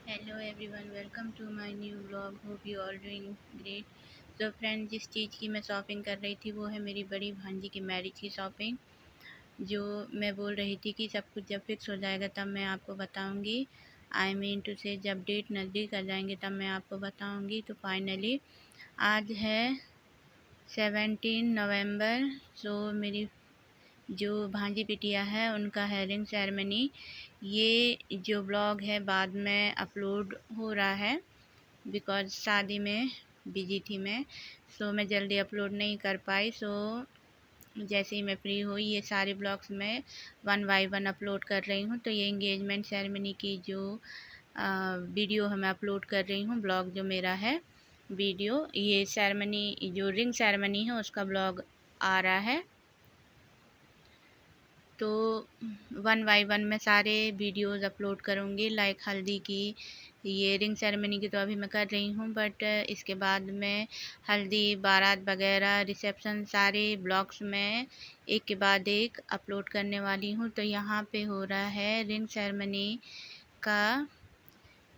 Hello everyone, welcome to my new vlog. Hope you all doing great. तो friend, जिस चीज़ की मैं शॉपिंग कर रही थी वो है मेरी बड़ी भांजी की मैरिज की शॉपिंग। जो मैं बोल रही थी कि सब कुछ जब फिक्स हो जाएगा तब मैं आपको बताऊंगी। आई मीन टू से जब डेट नज़दीक आ जाएंगे तब मैं आपको बताऊंगी। तो फाइनली आज है 17 नवंबर। सो मेरी जो भांजी बिटिया है उनका है रिंग सेरेमनी। ये जो ब्लॉग है बाद में अपलोड हो रहा है बिकॉज़ शादी में बिजी थी मैं। सो मैं जल्दी अपलोड नहीं कर पाई। सो जैसे ही मैं फ्री हुई ये सारे ब्लॉग्स मैं वन बाय वन अपलोड कर रही हूँ। तो ये इंगेजमेंट सेरेमनी की जो वीडियो है मैं अपलोड कर रही हूँ। ब्लॉग जो मेरा है वीडियो, ये सेरेमनी जो रिंग सेरेमनी है उसका ब्लॉग आ रहा है। तो वन बाय वन मैं सारे वीडियोस अपलोड करूँगी। लाइक हल्दी की, ये रिंग सेरेमनी की तो अभी मैं कर रही हूँ, बट इसके बाद मैं हल्दी, बारात वगैरह, रिसेप्शन सारे ब्लॉग्स में एक के बाद एक अपलोड करने वाली हूँ। तो यहाँ पे हो रहा है रिंग सेरेमनी का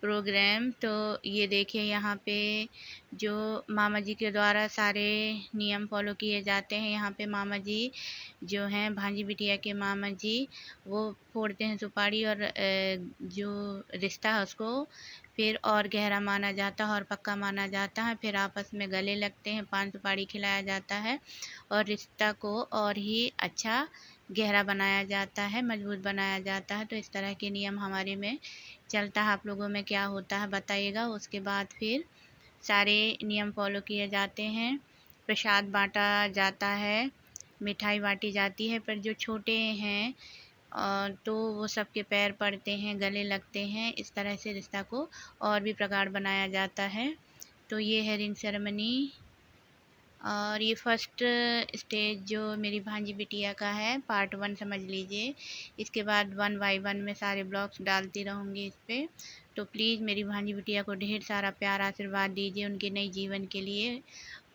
प्रोग्राम। तो ये देखिए यहाँ पे जो मामा जी के द्वारा सारे नियम फॉलो किए जाते हैं। यहाँ पे मामा जी जो हैं भांजी बिटिया के मामा जी, वो फोड़ते हैं सुपारी और जो रिश्ता है उसको फिर और गहरा माना जाता है और पक्का माना जाता है। फिर आपस में गले लगते हैं, पान सुपारी खिलाया जाता है और रिश्ता को और ही अच्छा गहरा बनाया जाता है, मजबूत बनाया जाता है। तो इस तरह के नियम हमारे में चलता है। आप लोगों में क्या होता है बताइएगा। उसके बाद फिर सारे नियम फॉलो किए जाते हैं, प्रसाद बांटा जाता है, मिठाई बांटी जाती है। पर जो छोटे हैं तो वो सबके पैर पड़ते हैं, गले लगते हैं। इस तरह से रिश्ता को और भी प्रगाढ़ बनाया जाता है। तो ये है रिंग सेरेमनी और ये फर्स्ट स्टेज जो मेरी भांजी बिटिया का है, पार्ट 1 समझ लीजिए। इसके बाद वन बाय वन में सारे ब्लॉग्स डालती रहूँगी इस पर। तो प्लीज़ मेरी भांजी बिटिया को ढेर सारा प्यार आशीर्वाद दीजिए उनके नए जीवन के लिए,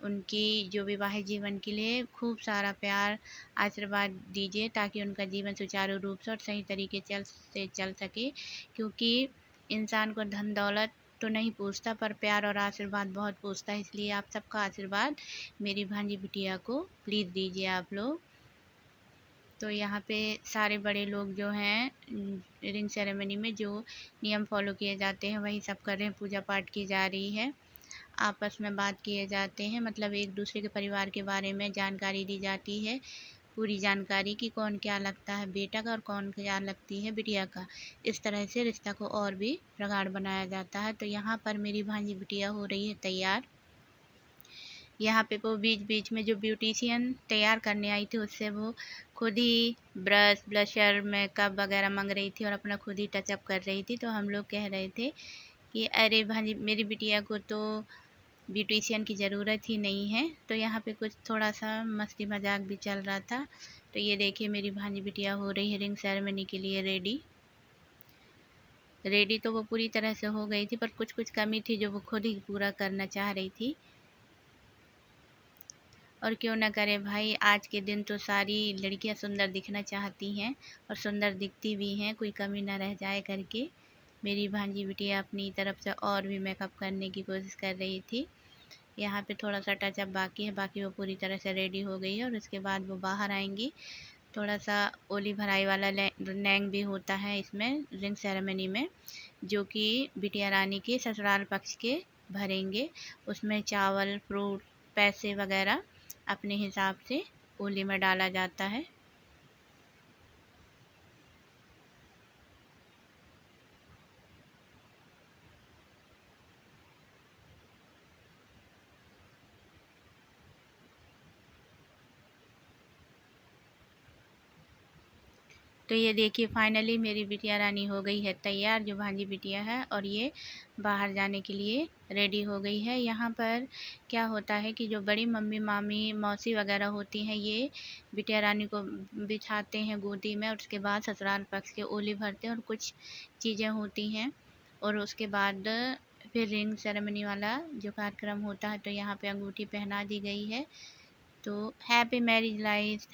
उनकी जो विवाहित जीवन के लिए खूब सारा प्यार आशीर्वाद दीजिए ताकि उनका जीवन सुचारू रूप से और सही तरीके से चल सके। क्योंकि इंसान को धन दौलत तो नहीं पूछता, पर प्यार और आशीर्वाद बहुत पूछता है। इसलिए आप सबका आशीर्वाद मेरी भांजी बिटिया को प्लीज़ दीजिए आप लोग। तो यहाँ पे सारे बड़े लोग जो हैं रिंग सेरेमनी में जो नियम फॉलो किए जाते हैं वही सब कर रहे हैं। पूजा पाठ की जा रही है, आपस में बात किए जाते हैं, मतलब एक दूसरे के परिवार के बारे में जानकारी दी जाती है। पूरी जानकारी कि कौन क्या लगता है बेटा का और कौन क्या लगती है बिटिया का। इस तरह से रिश्ता को और भी प्रगाढ़ बनाया जाता है। तो यहाँ पर मेरी भांजी बिटिया हो रही है तैयार। यहाँ पे वो बीच बीच में जो ब्यूटिशियन तैयार करने आई थी उससे वो खुद ही ब्रश, ब्लशर, मेकअप वगैरह मांग रही थी और अपना खुद ही टचअप कर रही थी। तो हम लोग कह रहे थे कि अरे भांजी, मेरी बिटिया को तो ब्यूटिशियन की ज़रूरत ही नहीं है। तो यहाँ पे कुछ थोड़ा सा मस्ती मजाक भी चल रहा था। तो ये देखिए मेरी भांजी बिटिया हो रही है रिंग सेरेमनी के लिए रेडी। रेडी तो वो पूरी तरह से हो गई थी, पर कुछ कुछ कमी थी जो वो खुद ही पूरा करना चाह रही थी। और क्यों ना करे भाई, आज के दिन तो सारी लड़कियां सुंदर दिखना चाहती हैं और सुंदर दिखती भी हैं, कोई कमी ना रह जाए करके मेरी भांजी बिटिया अपनी तरफ से और भी मेकअप करने की कोशिश कर रही थी। यहाँ पे थोड़ा सा टचअप बाकी है, बाकी वो पूरी तरह से रेडी हो गई है और उसके बाद वो बाहर आएंगी। थोड़ा सा ओली भराई वाला नैंग भी होता है इसमें रिंग सेरेमनी में, जो कि बिटिया रानी के ससुराल पक्ष के भरेंगे। उसमें चावल, फ्रूट, पैसे वगैरह अपने हिसाब से ओली में डाला जाता है। तो ये देखिए फाइनली मेरी बिटिया रानी हो गई है तैयार, जो भांजी बिटिया है, और ये बाहर जाने के लिए रेडी हो गई है। यहाँ पर क्या होता है कि जो बड़ी मम्मी, मामी, मौसी वगैरह होती हैं ये बिटिया रानी को बिठाते हैं गोदी में और उसके बाद ससुराल पक्ष के ओले भरते हैं और कुछ चीज़ें होती हैं। और उसके बाद फिर रिंग सेरेमनी वाला जो कार्यक्रम होता है। तो यहाँ पे अंगूठी पहना दी गई है। तो हैप्पी मैरिज लाइफ।